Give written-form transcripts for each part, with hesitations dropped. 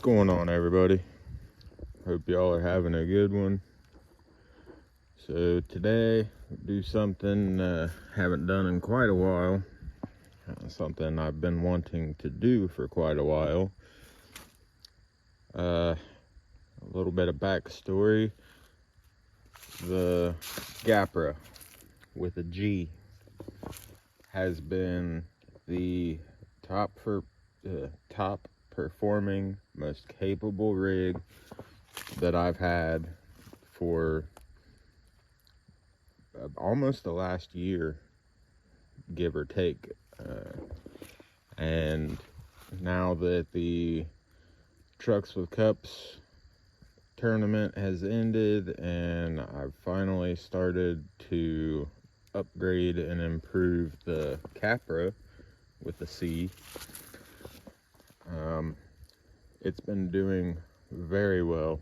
going on, everybody? Hope y'all are having a good one. So today do something haven't done in quite a while, something I've been wanting to do for quite a while. A little bit of backstory: the Gapra with a G has been the top performing, most capable rig that I've had for almost the last year, give or take. And now that the Trucks with Cups tournament has ended and I've finally started to upgrade and improve the Capra with the C, it's been doing very well.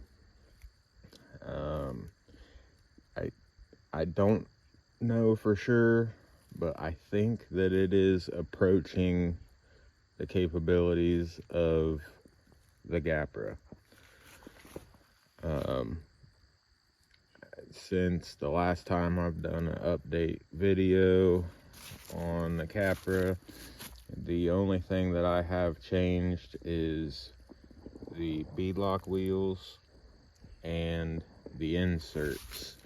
I don't know for sure, but I think that it is approaching the capabilities of the Gapra. Since the last time I've done an update video on the Capra, the only thing that I have changed is the beadlock wheels and the inserts.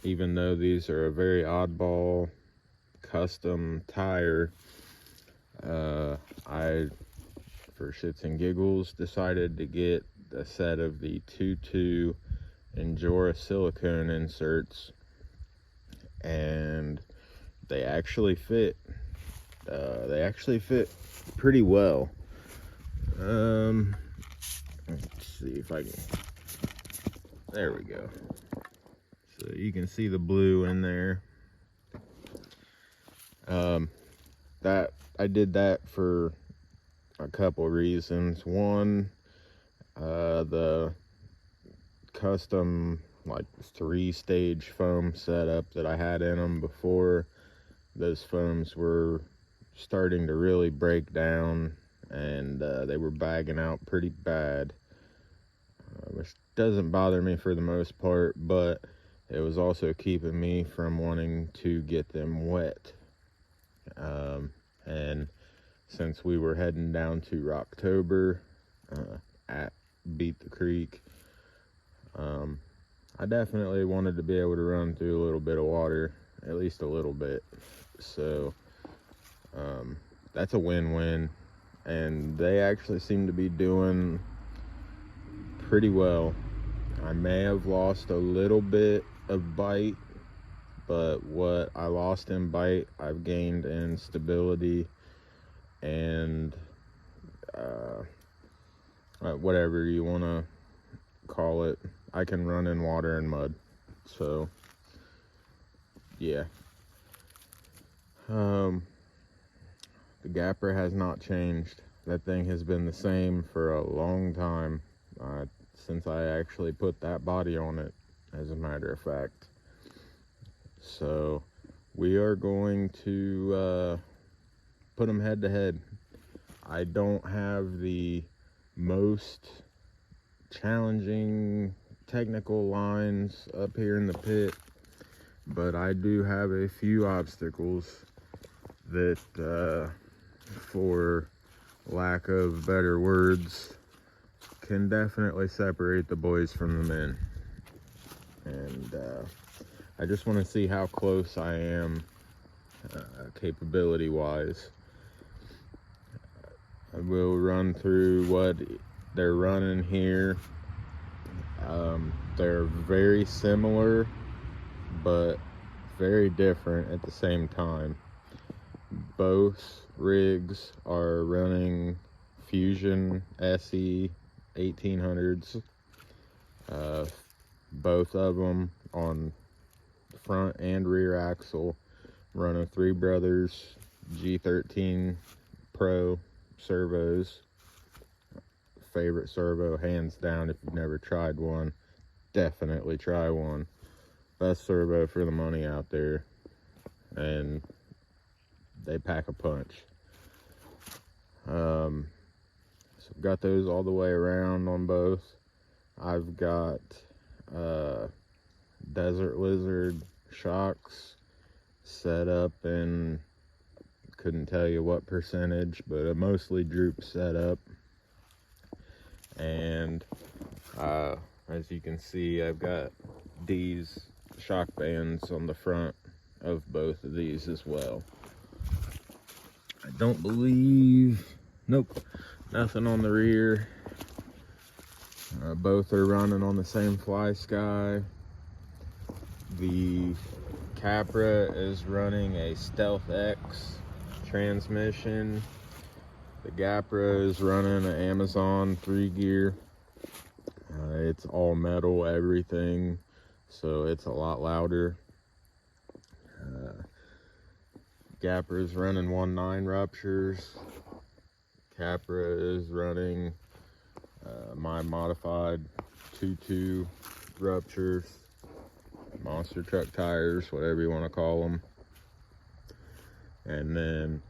Even though these are a very oddball custom tire, I, for shits and giggles, decided to get a set of the 2.2 Endura silicone inserts, and they actually fit. They actually fit pretty well. Let's see if I can. There we go. So you can see the blue in there. That I did that for a couple reasons. One, the custom like 3-stage foam setup that I had in them before, those foams were starting to really break down, and they were bagging out pretty bad, which doesn't bother me for the most part, but it was also keeping me from wanting to get them wet. And since we were heading down to Rocktober at Beat the Creek, I definitely wanted to be able to run through a little bit of water, at least a little bit. So that's a win-win, and they actually seem to be doing pretty well. I may have lost a little bit of bite, but what I lost in bite, I've gained in stability and whatever you want to call it. I can run in water and mud, so yeah. The Gapra has not changed. That thing has been the same for a long time, since I actually put that body on it, as a matter of fact. So we are going to put them head to head. I don't have the most challenging technical lines up here in the pit, but I do have a few obstacles that, for lack of better words, can definitely separate the boys from the men. And I just want to see how close I am capability wise. I will run through what they're running here. They're very similar but very different at the same time. Both rigs are running Fusion SE 1800s. Both of them on front and rear axle, running Three Brothers G13 Pro servos. Favorite servo, hands down. If you've never tried one, definitely try one. Best servo for the money out there, and they pack a punch. So I've got those all the way around on both. I've got desert lizard shocks set up in, couldn't tell you what percentage, but a mostly droop setup. And as you can see, I've got these shock bands on the front of both of these as well. I don't believe, nope, nothing on the rear. Both are running on the same fly sky. The Capra is running a Stealth X transmission. The Gapra is running an Amazon 3-gear. It's all metal, everything, so it's a lot louder. Gapra is running 1.9 ruptures. Capra is running my modified 2.2 ruptures, monster truck tires, whatever you want to call them. And then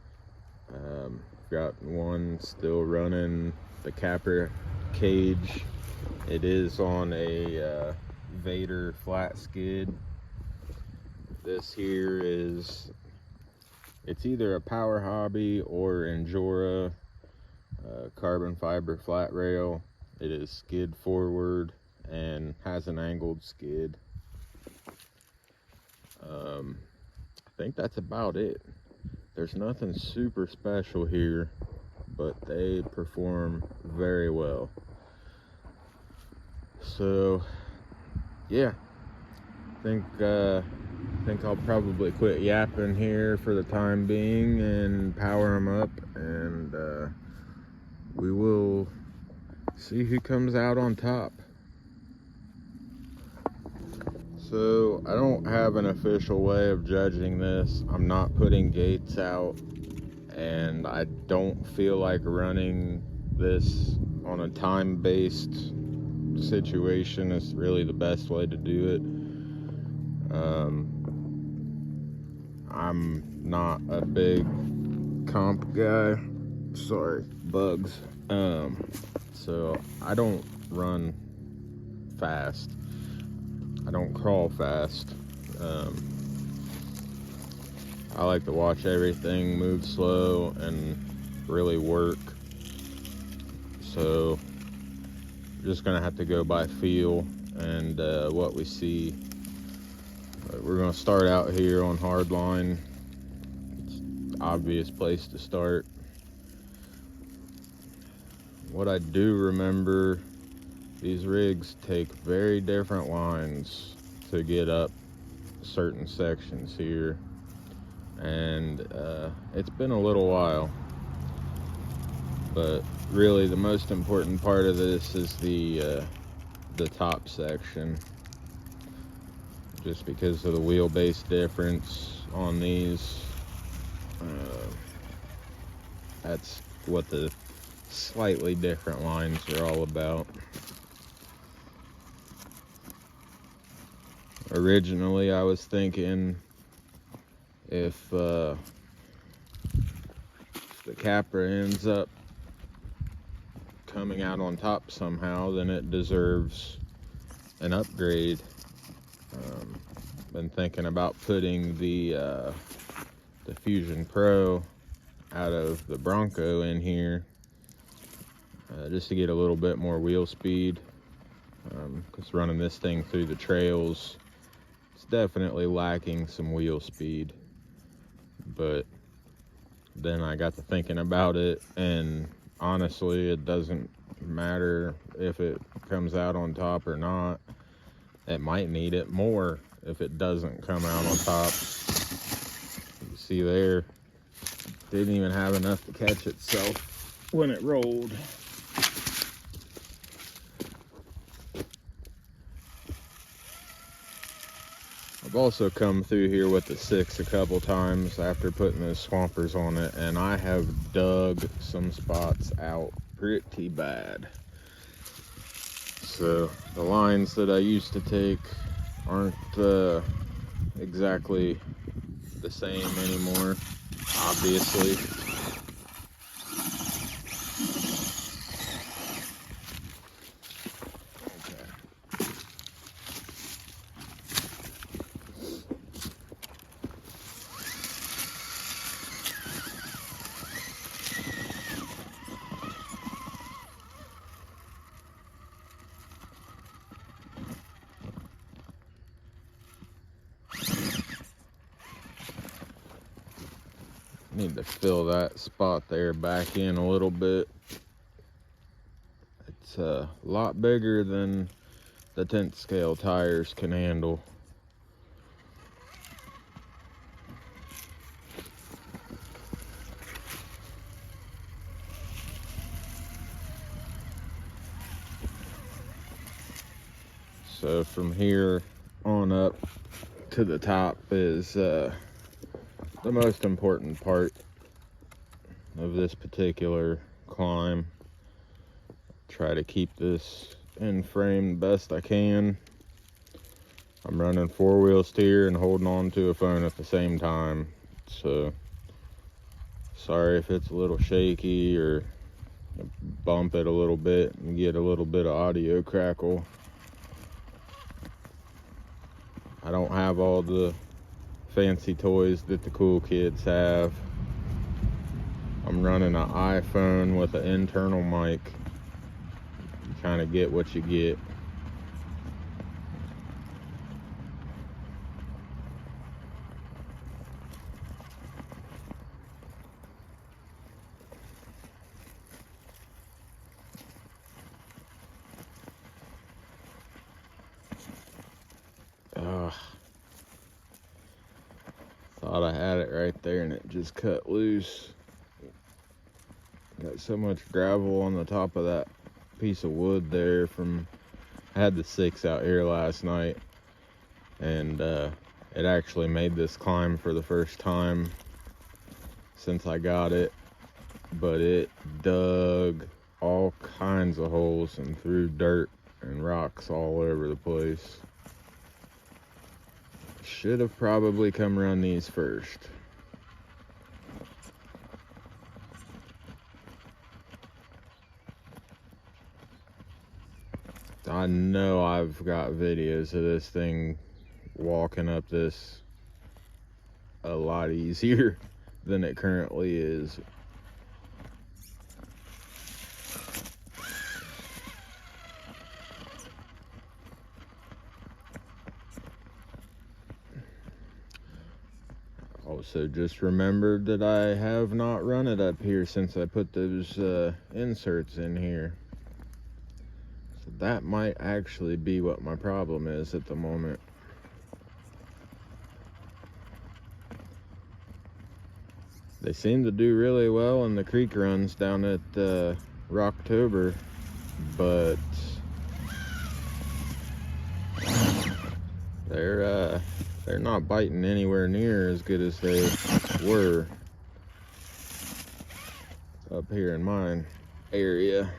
got one still running the Capra cage. It is on a Vader flat skid. This here is, it's either a Power Hobby or Endura carbon fiber flat rail. It is skid forward and has an angled skid. I think that's about it. There's nothing super special here, but they perform very well. So yeah, I think I'll probably quit yapping here for the time being and power them up, and we will see who comes out on top. So I don't have an official way of judging this. I'm not putting gates out, and I don't feel like running this on a time-based situation is really the best way to do it. I'm not a big comp guy. Sorry, bugs. So I don't run fast. I don't crawl fast. I like to watch everything move slow and really work. So just gonna have to go by feel and what we see. We're gonna start out here on hardline. It's an obvious place to start. What I do remember, these rigs take very different lines to get up certain sections here, and it's been a little while, but really the most important part of this is the top section, just because of the wheelbase difference on these. That's what the slightly different lines are all about. Originally I was thinking if the Capra ends up coming out on top somehow, then it deserves an upgrade. Been thinking about putting the Fusion Pro out of the Bronco in here, just to get a little bit more wheel speed, because running this thing through the trails, it's definitely lacking some wheel speed. But then I got to thinking about it, and honestly, it doesn't matter if it comes out on top or not. It might need it more if it doesn't come out on top. You see there, didn't even have enough to catch itself when it rolled. I've also come through here with the 6 a couple times after putting those swampers on it, and I have dug some spots out pretty bad. So the lines that I used to take aren't exactly the same anymore, obviously. Need to fill that spot there back in a little bit. It's a lot bigger than the 10th scale tires can handle. So from here on up to the top is the most important part of this particular climb. Try to keep this in frame the best I can. I'm running 4-wheel steer and holding on to a phone at the same time, so sorry if it's a little shaky or bump it a little bit and get a little bit of audio crackle. I don't have all the fancy toys that the cool kids have. I'm running an iPhone with an internal mic. You kind of get what you get. Thought I had it right there and it just cut loose. Got so much gravel on the top of that piece of wood there from, I had the 6 out here last night, and it actually made this climb for the first time since I got it, but it dug all kinds of holes and threw dirt and rocks all over the place. Should have probably come run these first. I know I've got videos of this thing walking up this a lot easier than it currently is. Also just remembered that I have not run it up here since I put those inserts in here. So that might actually be what my problem is at the moment. They seem to do really well in the creek runs down at Rocktober, but they're not biting anywhere near as good as they were up here in my area.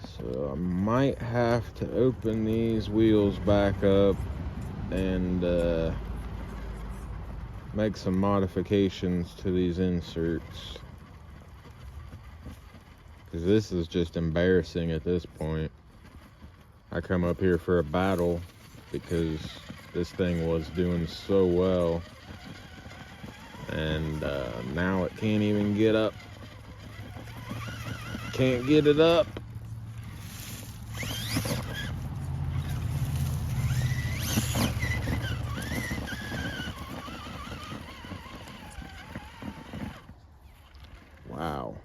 So I might have to open these wheels back up and make some modifications to these inserts, because this is just embarrassing at this point. I come up here for a battle because this thing was doing so well, and now it can't even get up. Can't get it up. Wow.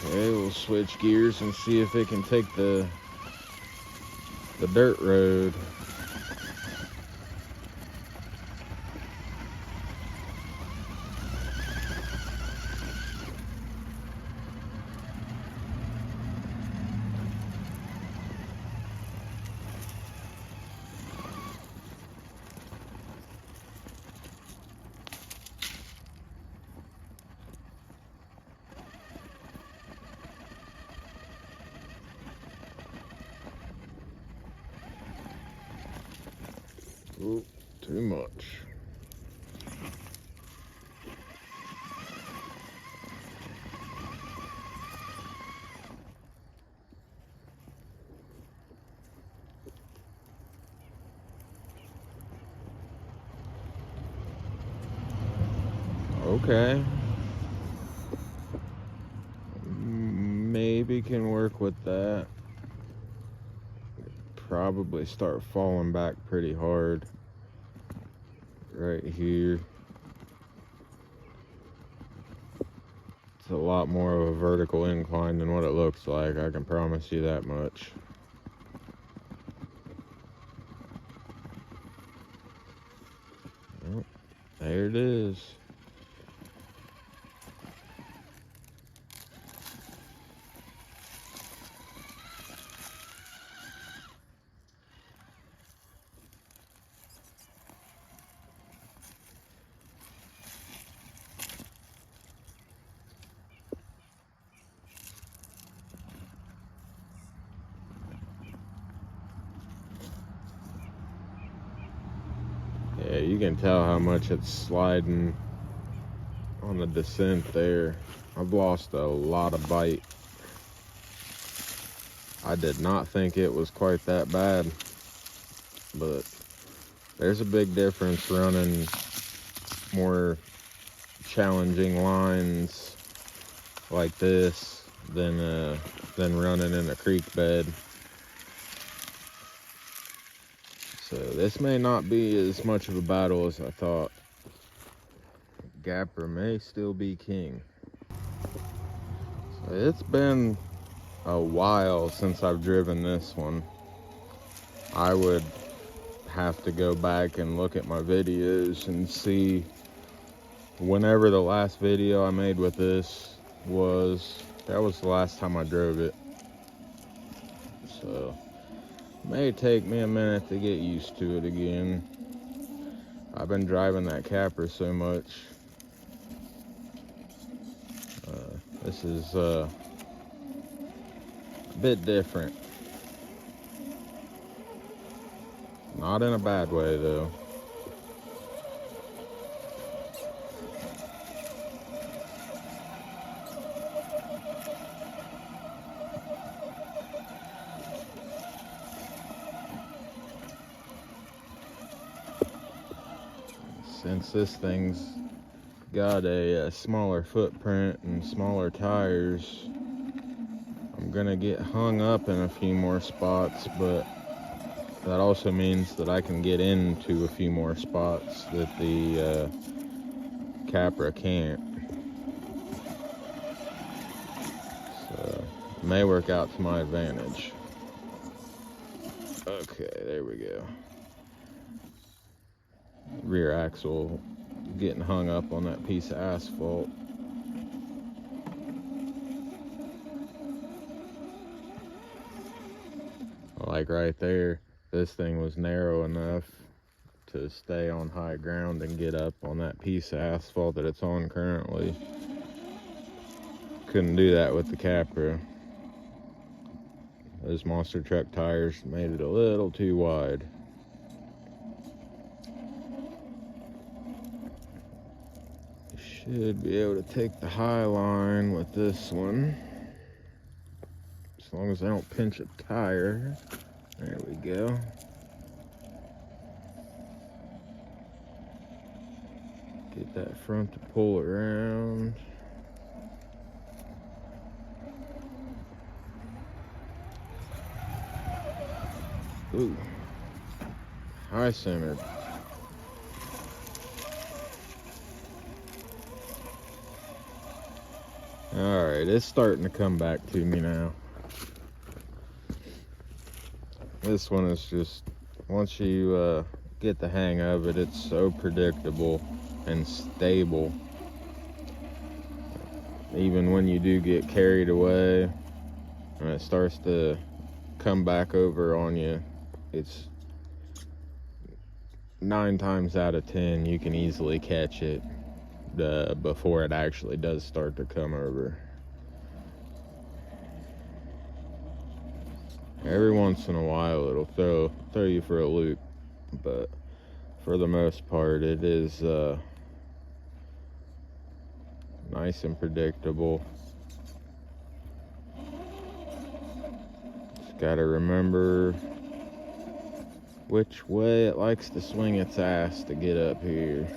Okay, we'll switch gears and see if it can take the dirt road. Ooh, too much. Okay. Maybe can work with that. probably start falling back pretty hard right here. It's a lot more of a vertical incline than what it looks like, I can promise you that much. Oh, there it is. Yeah, you can tell how much it's sliding on the descent there. I've lost a lot of bite. I did not think it was quite that bad, but there's a big difference running more challenging lines like this than running in a creek bed. So this may not be as much of a battle as I thought. Gapra may still be king. So it's been a while since I've driven this one. I would have to go back and look at my videos and see whenever the last video I made with this was. That was the last time I drove it. So it may take me a minute to get used to it again. I've been driving that Capra so much. This is a bit different. Not in a bad way though. Since this thing's got a smaller footprint and smaller tires, I'm gonna get hung up in a few more spots, but that also means that I can get into a few more spots that the Capra can't. So it may work out to my advantage. Okay, there we go. Rear axle getting hung up on that piece of asphalt. Like right there, this thing was narrow enough to stay on high ground and get up on that piece of asphalt that it's on currently. Couldn't do that with the Capra. Those monster truck tires made it a little too wide. Should be able to take the high line with this one, as long as I don't pinch a tire. There we go. Get that front to pull around. Ooh, high centered. All right, it's starting to come back to me now. This one is just, once you get the hang of it, it's so predictable and stable. Even when you do get carried away and it starts to come back over on you, it's 9 times out of 10 you can easily catch it before it actually does start to come over. Every once in a while it'll throw you for a loop, but for the most part it is nice and predictable. Just gotta remember which way it likes to swing its ass to get up here.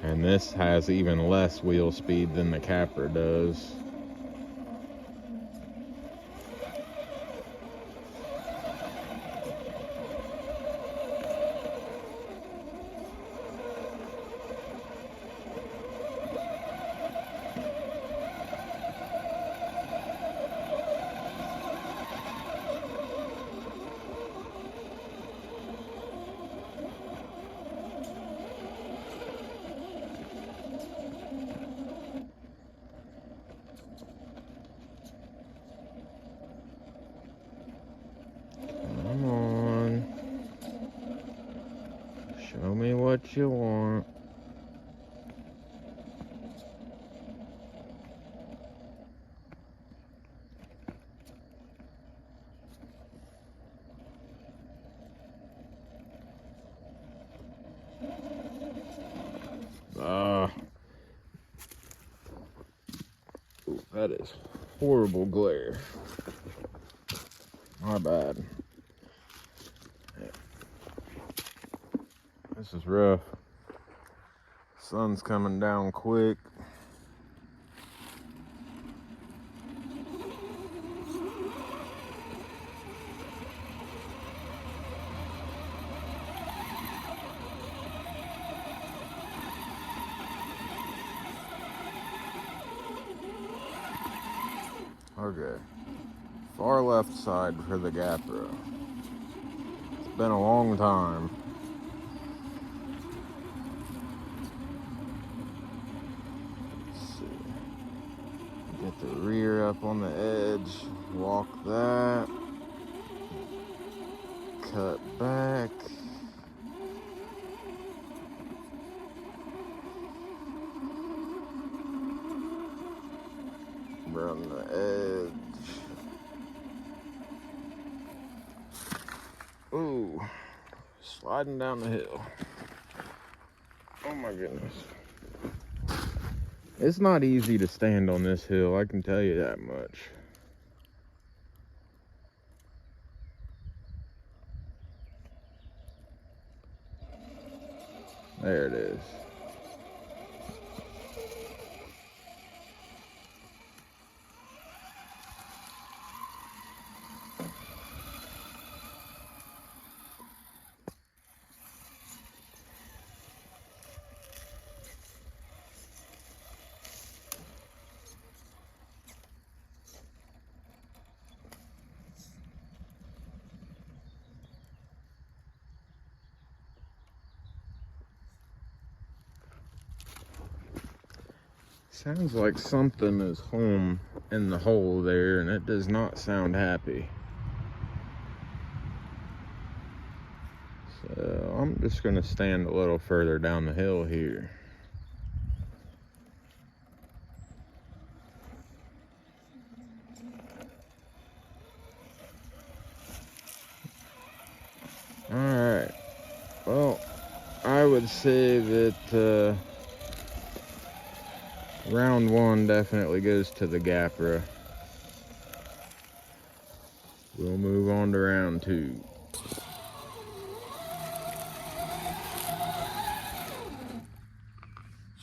And And this has even less wheel speed than the Capra does. Come on. Show me what you want. That is horrible glare. My bad. This is rough. Sun's coming down quick. Okay, far left side for the Gapra. It's been a long time. Let's see. Get the rear up on the edge, walk that, cut back. Run the edge. Ooh, sliding down the hill. Oh my goodness. It's not easy to stand on this hill, I can tell you that much. There it is. Sounds like something is home in the hole there, and it does not sound happy. So I'm just gonna stand a little further down the hill here. All right, well, I would say that round one definitely goes to the Gapra. We'll move on to round two.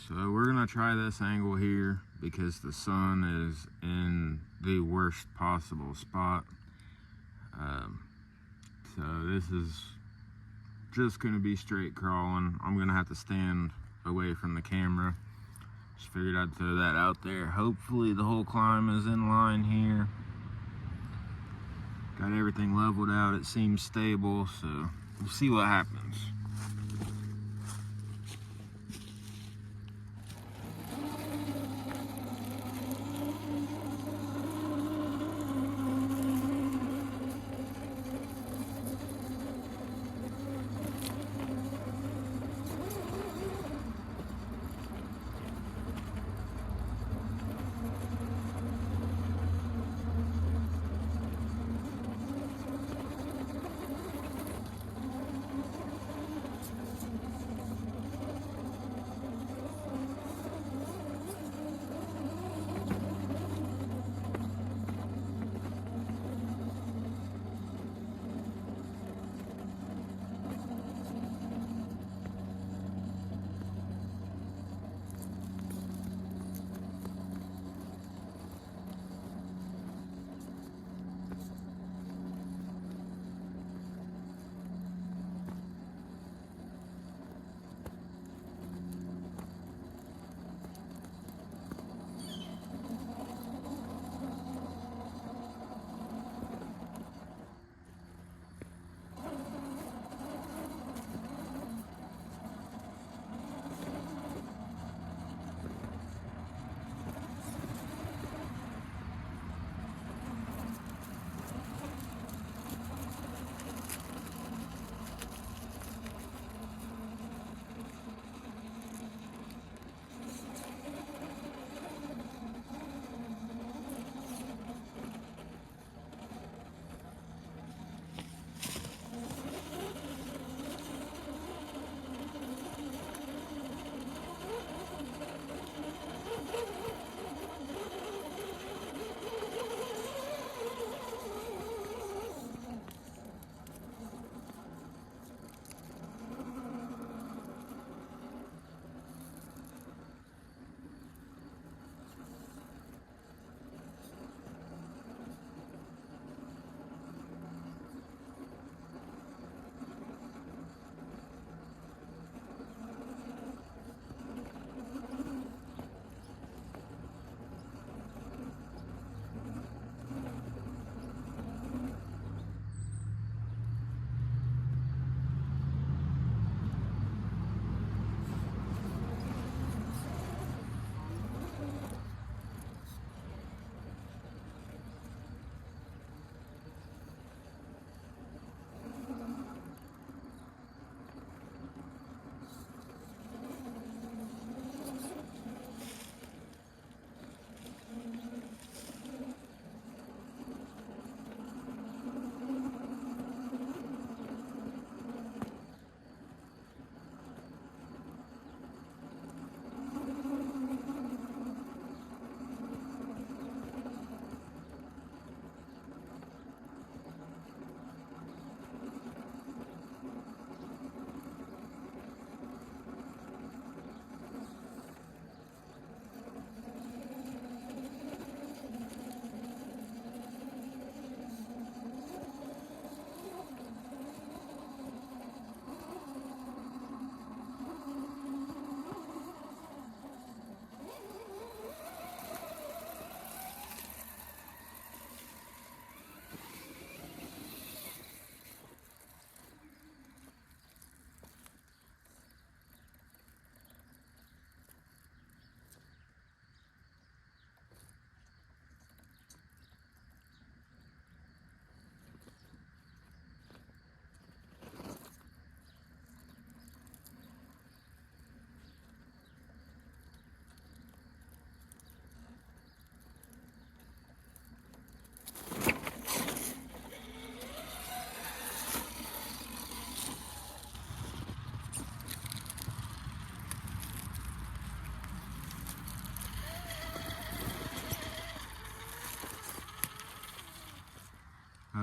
So we're gonna try this angle here because the sun is in the worst possible spot. So this is just gonna be straight crawling. I'm gonna have to stand away from the camera. Just figured I'd throw that out there. Hopefully the whole climb is in line here. Got everything leveled out, it seems stable, so we'll see what happens.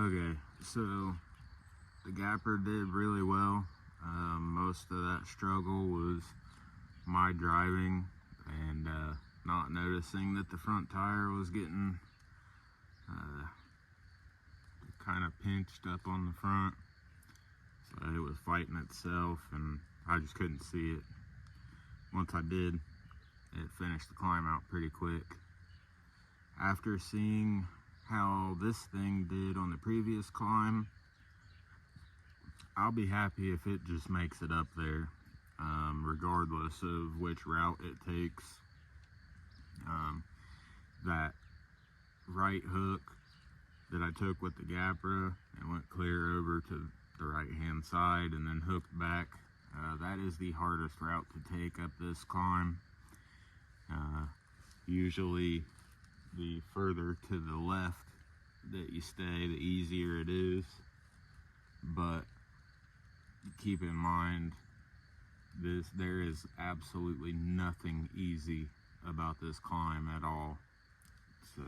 Okay, so the Gapra did really well. Most of that struggle was my driving and not noticing that the front tire was getting kind of pinched up on the front. So it was fighting itself and I just couldn't see it. Once I did, it finished the climb out pretty quick. After seeing how this thing did on the previous climb, I'll be happy if it just makes it up there, regardless of which route it takes. That right hook that I took with the Gapra and went clear over to the right hand side and then hooked back, that is the hardest route to take up this climb. Usually the further to the left that you stay, the easier it is, but keep in mind there is absolutely nothing easy about this climb at all. So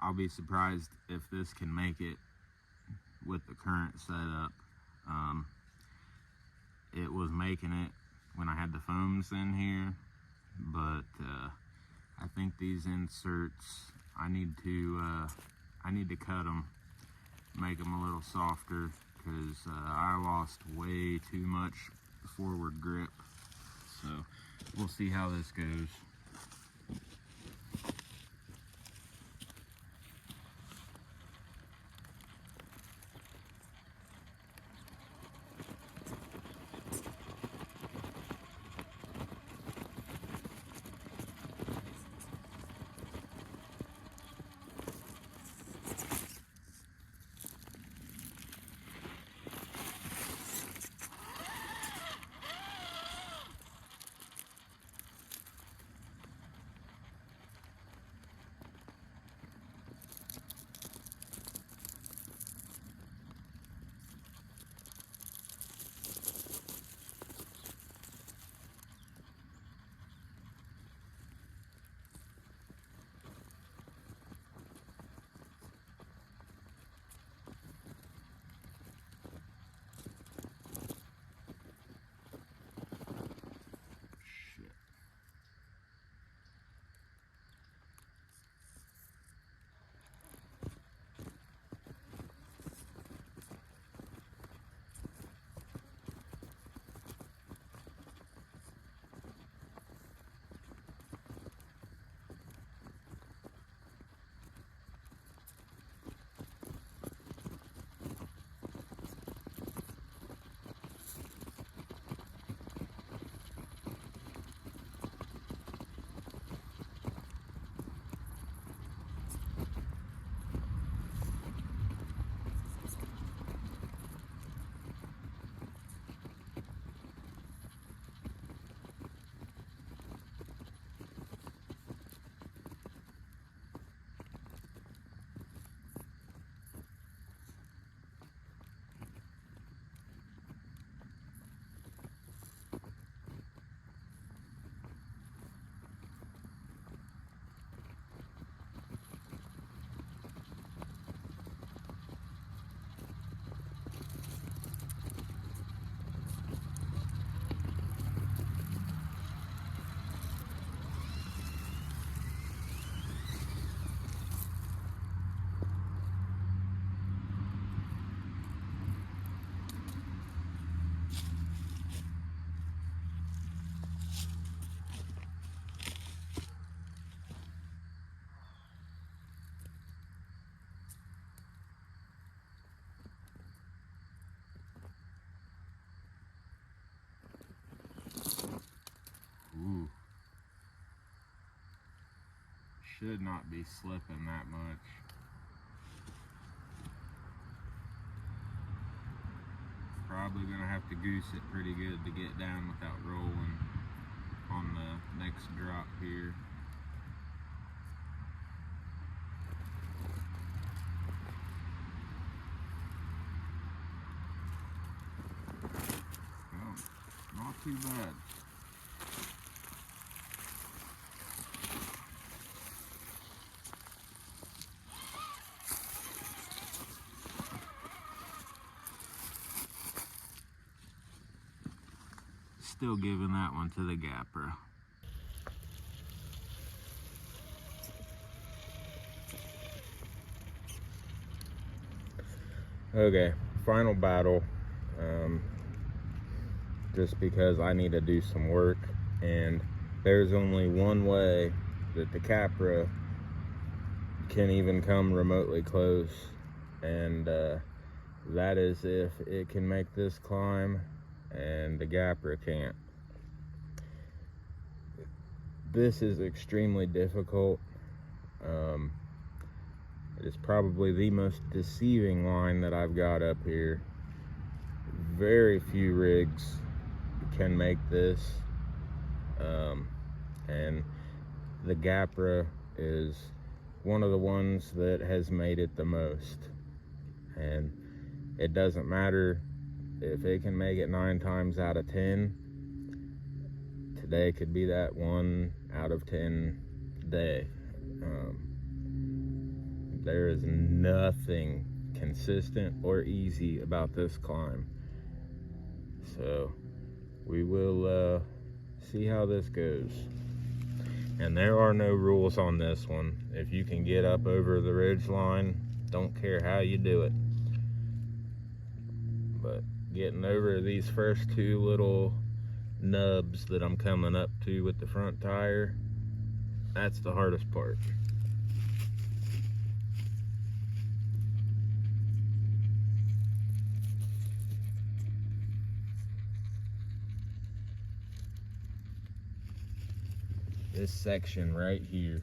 I'll be surprised if this can make it with the current setup. It was making it when I had the foams in here, but I think these inserts, I need to cut them, make them a little softer, because I lost way too much forward grip. So we'll see how this goes. Should not be slipping that much. Probably gonna have to goose it pretty good to get down without rolling on the next drop here. Oh, not too bad. still giving that one to the Gapra. Okay, final battle. Just because I need to do some work, and there's only one way that the Capra can even come remotely close, and that is if it can make this climb and the Gapra can't. This is extremely difficult. It is probably the most deceiving line that I've got up here. Very few rigs can make this, and the Gapra is one of the ones that has made it the most. And it doesn't matter if it can make it 9 times out of 10. Today could be that 1 out of 10 day. There is nothing consistent or easy about this climb. So we will see how this goes. And there are no rules on this one. If you can get up over the ridge line, don't care how you do it. But getting over these first 2 little nubs that I'm coming up to with the front tire, that's the hardest part. This section right here.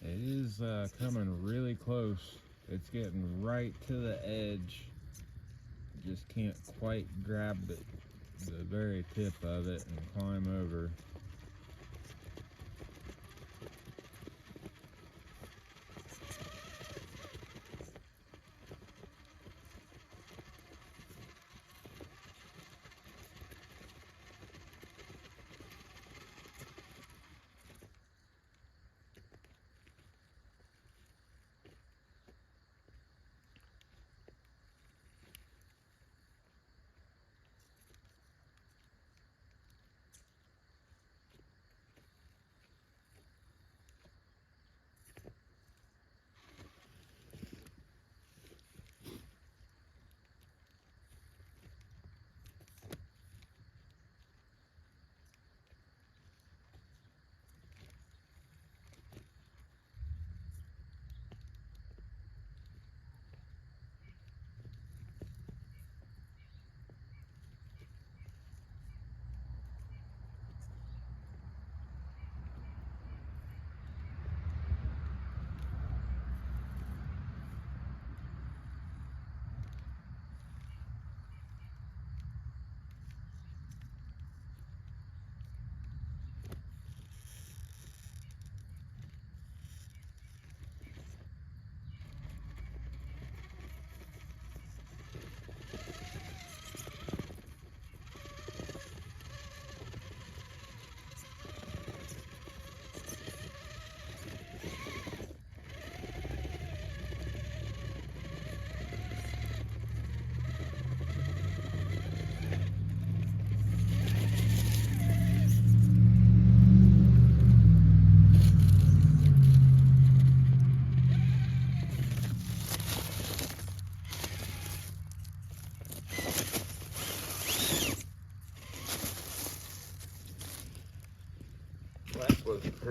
It is coming really close. It's getting right to the edge. Just can't quite grab the very tip of it and climb over.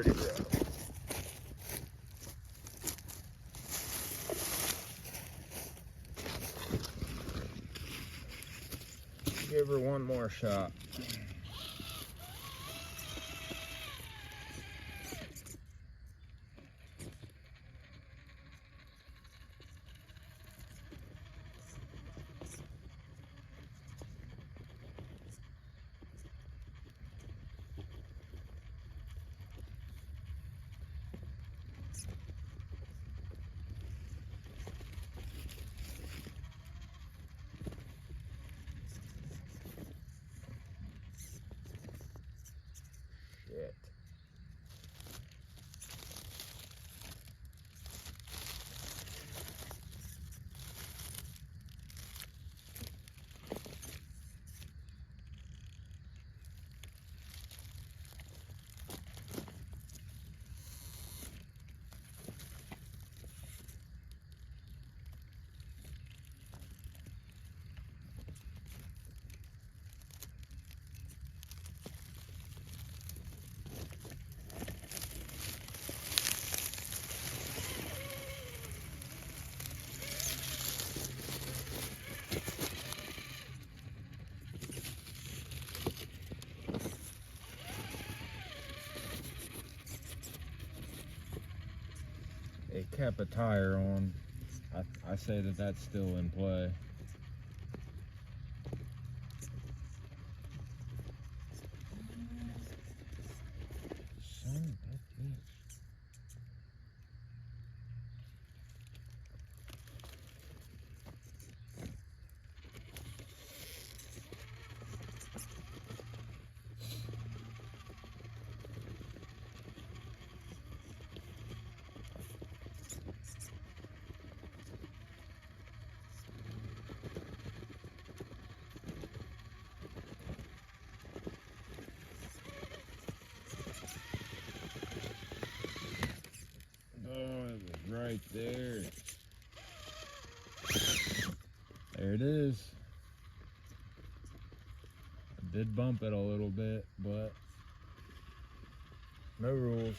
pretty rough. Give her one more shot. Shit. It kept a tire on. I say that that's still in play. Son of a bitch. Oh, it was right there. There it is. I did bump it a little bit, but no rules.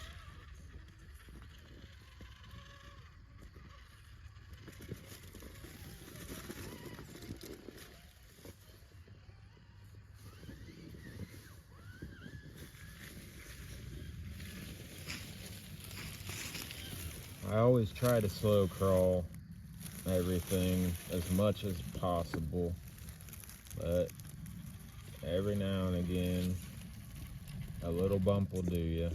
I always try to slow crawl everything as much as possible, but every now and again a little bump will do you.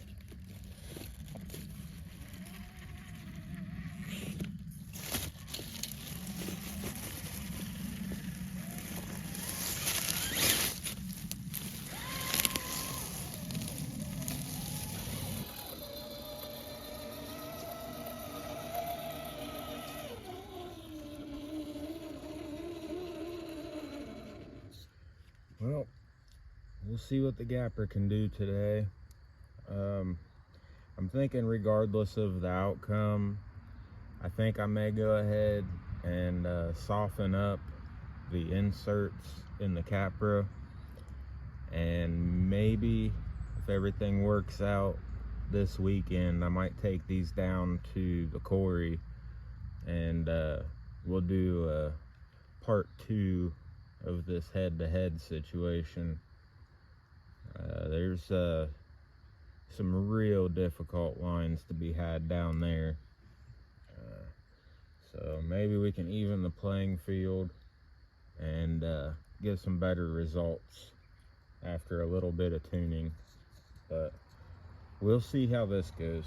Well, we'll see what the Gapra can do today. I'm thinking regardless of the outcome, I think I may go ahead and soften up the inserts in the Capra, and maybe if everything works out this weekend, I might take these down to the quarry and we'll do part 2 of this head-to-head situation. There's some real difficult lines to be had down there, so maybe we can even the playing field and get some better results after a little bit of tuning, but we'll see how this goes.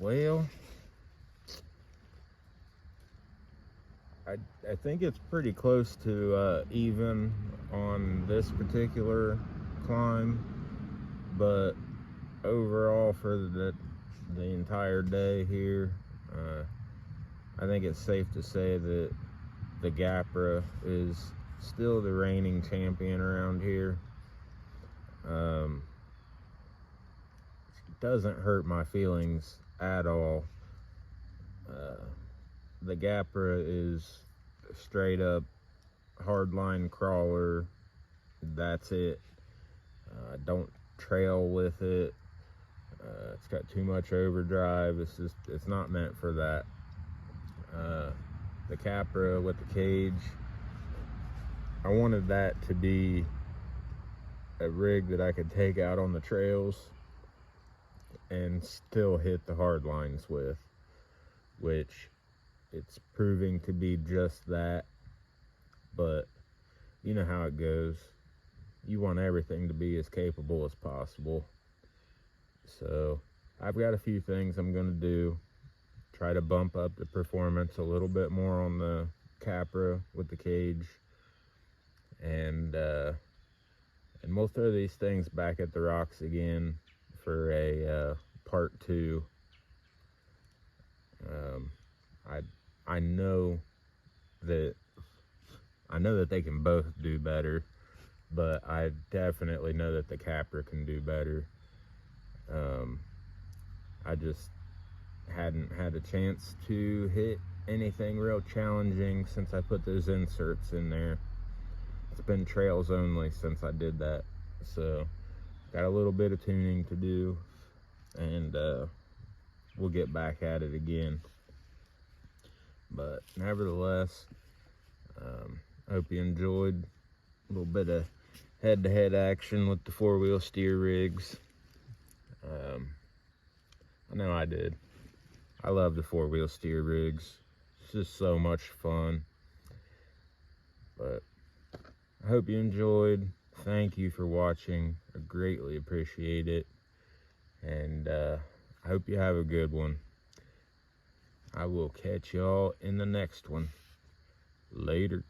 Well, I think it's pretty close to even on this particular climb, but overall for the entire day here, I think it's safe to say that the Gapra is still the reigning champion around here. It doesn't hurt my feelings at all. The Gapra is a straight up hardline crawler. That's it. Don't trail with it. It's got too much overdrive. It's not meant for that. The Capra with the cage, I wanted that to be a rig that I could take out on the trails and still hit the hard lines with, which it's proving to be just that. But you know how it goes. You want everything to be as capable as possible. So I've got a few things I'm going to do. Try to bump up the performance a little bit more on the Capra with the cage. And we'll throw these things back at the rocks again for a part 2. I know that they can both do better, but I definitely know that the Capra can do better. I just hadn't had a chance to hit anything real challenging since I put those inserts in there. It's been trails only since I did that, so got a little bit of tuning to do, and we'll get back at it again. But nevertheless, I hope you enjoyed a little bit of head-to-head action with the 4-wheel steer rigs. I know I did. I love the 4-wheel steer rigs. It's just so much fun. But I hope you enjoyed. Thank you for watching. I greatly appreciate it. And I hope you have a good one. I will catch y'all in the next one. Later.